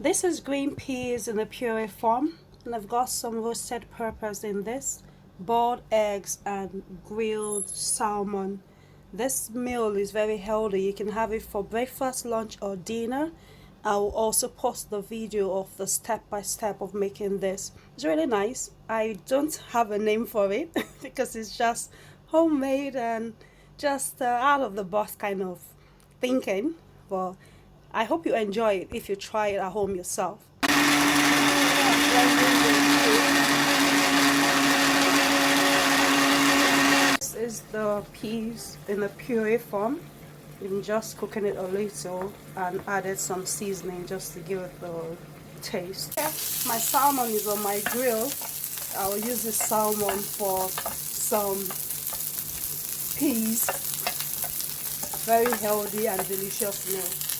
This is green peas in a puree form, and I've got some roasted peppers in this, boiled eggs, and grilled salmon. This meal is very healthy. You can have it for breakfast, lunch, or dinner. I will also post the video of the step-by-step of making this. It's really nice. I don't have a name for it because it's just homemade and just out of the box kind of thinking. But I hope you enjoy it if you try it at home yourself. This is the peas in the puree form. I'm just cooking it a little and added some seasoning just to give it the taste. My salmon is on my grill. I will use this salmon for some peas. Very healthy and delicious meal.